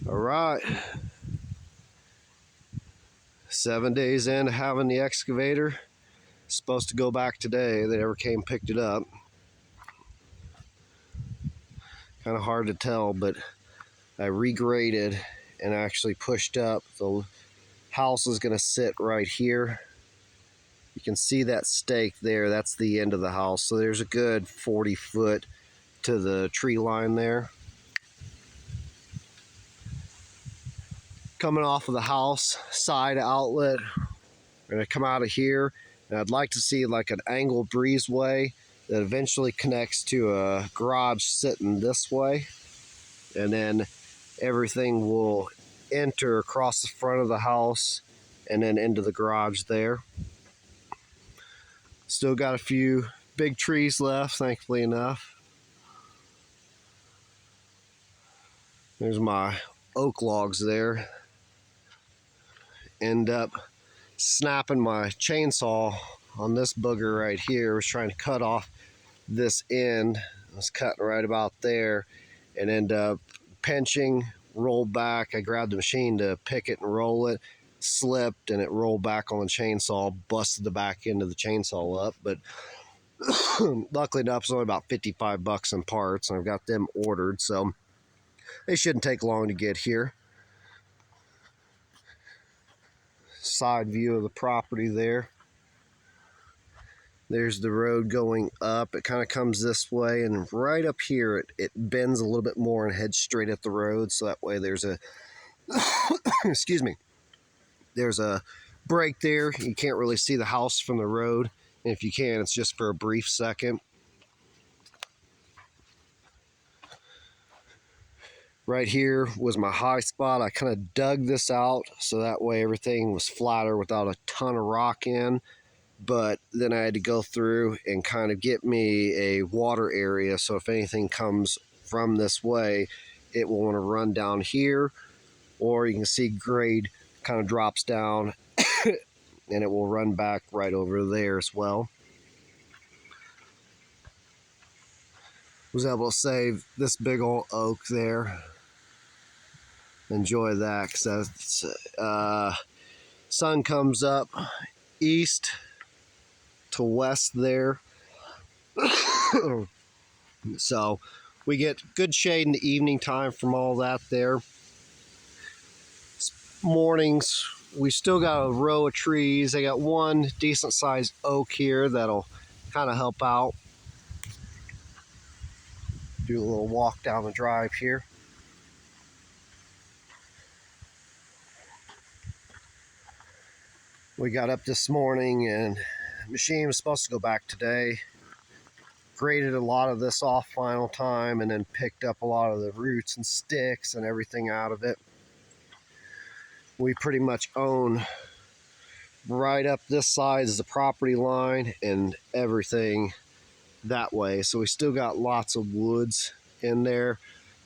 All right. 7 days into having the excavator. Supposed to go back today. They never came picked it up. Kind of hard to tell, but I regraded and actually pushed up. The house is going to sit right here. You can see that stake there. That's the end of the house. So there's a good 40 foot to the tree line there. Coming off of the house side outlet, we're going to come out of here, and I'd like to see like an angled breezeway that eventually connects to a garage sitting this way, and then everything will enter across the front of the house and then into the garage there. Still got a few big trees left, thankfully enough. There's my oak logs there. End up snapping my chainsaw on this booger right here. I was trying to cut off this end. I was cutting right about there and end up pinching, rolled back. I grabbed the machine to pick it and roll it, slipped, and it rolled back on the chainsaw, busted the back end of the chainsaw up. But luckily enough, it's only about $55 in parts, and I've got them ordered, so they shouldn't take long to get here. Side view of the property there. There's the road going up. It kind of comes this way, and right up here it bends a little bit more and heads straight at the road, so that way there's a excuse me, there's a break there. You can't really see the house from the road, and if you can, it's just for a brief second. Right here was my high spot. I kind of dug this out so that way everything was flatter without a ton of rock in. But then I had to go through and kind of get me a water area, so if anything comes from this way, it will want to run down here, or you can see grade kind of drops down and it will run back right over there as well. Was able to save this big old oak there. Enjoy that, because sun comes up east to west there. So we get good shade in the evening time from all that there. Mornings, we still got a row of trees. I got one decent sized oak here that'll kind of help out. Do a little walk down the drive here. We got up this morning and the machine was supposed to go back today. Graded a lot of this off final time and then picked up a lot of the roots and sticks and everything out of it. We pretty much own right up this side is the property line and everything that way. So we still got lots of woods in there.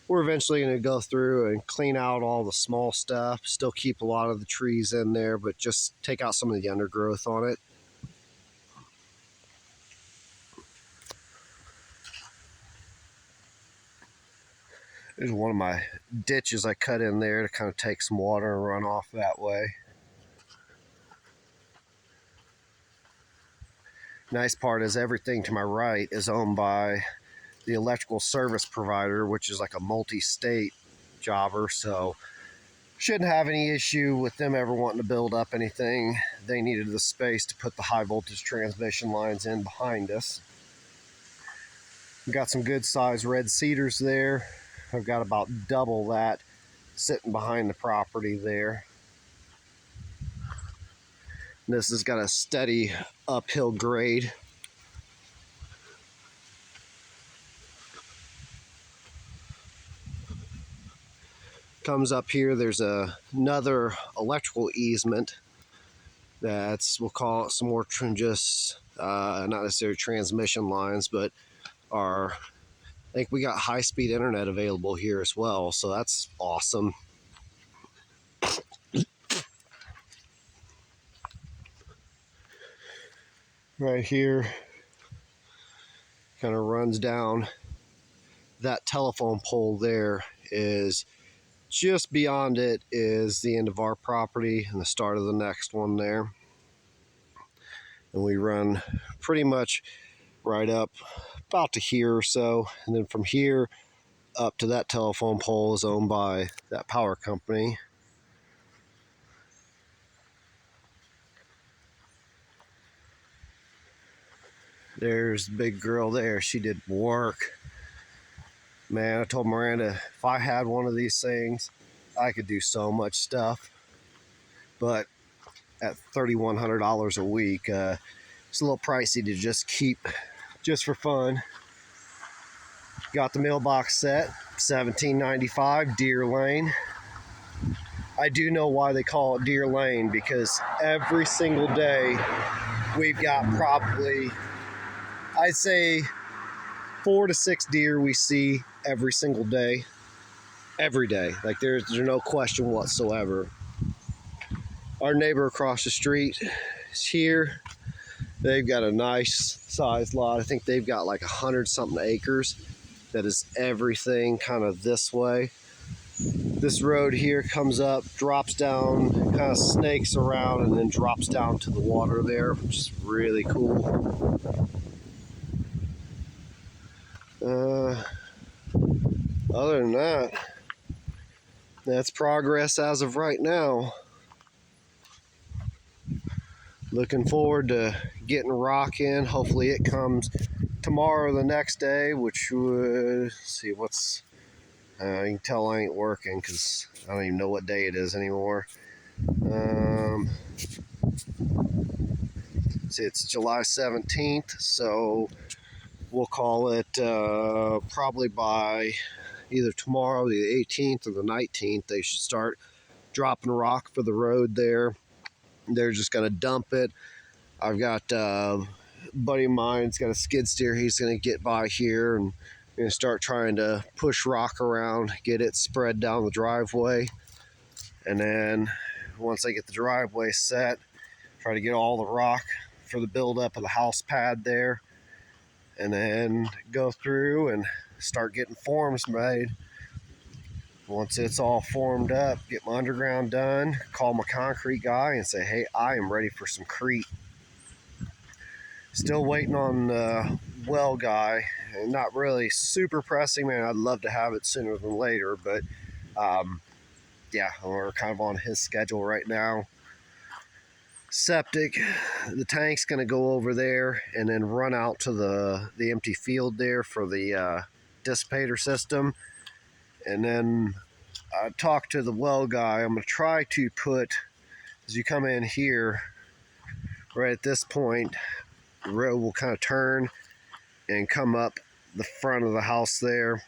We're eventually going to go through and clean out all the small stuff, still keep a lot of the trees in there, but just take out some of the undergrowth on it. There's one of my ditches I cut in there to kind of take some water and run off that way. Nice part is everything to my right is owned by the electrical service provider, which is like a multi-state jobber, so shouldn't have any issue with them ever wanting to build up anything. They needed the space to put the high voltage transmission lines in behind us. We've got some good sized red cedars there. I've got about double that sitting behind the property there. This has got a steady uphill grade. Comes up here, there's another electrical easement that's, we'll call it some more just not necessarily transmission lines, but I think we got high-speed internet available here as well, so that's awesome. Right here kind of runs down. That telephone pole there is Just beyond it is the end of our property and the start of the next one there. And we run pretty much right up about to here or so. And then from here up to that telephone pole is owned by that power company. There's the big girl there. She did work. Man, I told Miranda if I had one of these things, I could do so much stuff. But at $3,100 a week, it's a little pricey to just keep just for fun. Got the mailbox set, $17.95, Deer Lane. I do know why they call it Deer Lane, because every single day we've got probably, I'd say, 4 to 6 deer we see every single day. Every day. Like there's no question whatsoever. Our neighbor across the street is here. They've got a nice sized lot. I think they've got like 100-something acres. That is everything kind of this way. This road here comes up, drops down, kind of snakes around, and then drops down to the water there, which is really cool. Other than that, that's progress as of right now. Looking forward to getting rock in. Hopefully it comes tomorrow or the next day, which would, see what's, you can tell I ain't working because I don't even know what day it is anymore. See, it's July 17th, so we'll call it probably by either tomorrow, the 18th, or the 19th, they should start dropping rock for the road there. They're just going to dump it. I've got a buddy of mine's got a skid steer. He's going to get by here and going to start trying to push rock around, get it spread down the driveway. And then once I get the driveway set, try to get all the rock for the buildup of the house pad there. And then go through and start getting forms made. Once it's all formed up, get my underground done, call my concrete guy and say, hey, I am ready for some crete. Still waiting on the well guy, and not really super pressing, man. I'd love to have it sooner than later, but yeah, we're kind of on his schedule right now. Septic, the tank's going to go over there and then run out to the empty field there for the dissipator system. And then I talked to the well guy. I'm going to try to put, as you come in here, right at this point, the road will kind of turn and come up the front of the house there,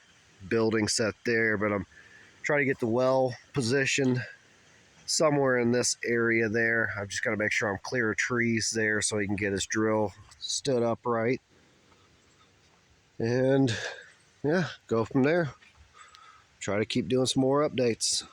building set there. But I'm trying to get the well positioned somewhere in this area there. I've just got to make sure I'm clear of trees there so he can get his drill stood upright. And yeah, go from there. Try to keep doing some more updates.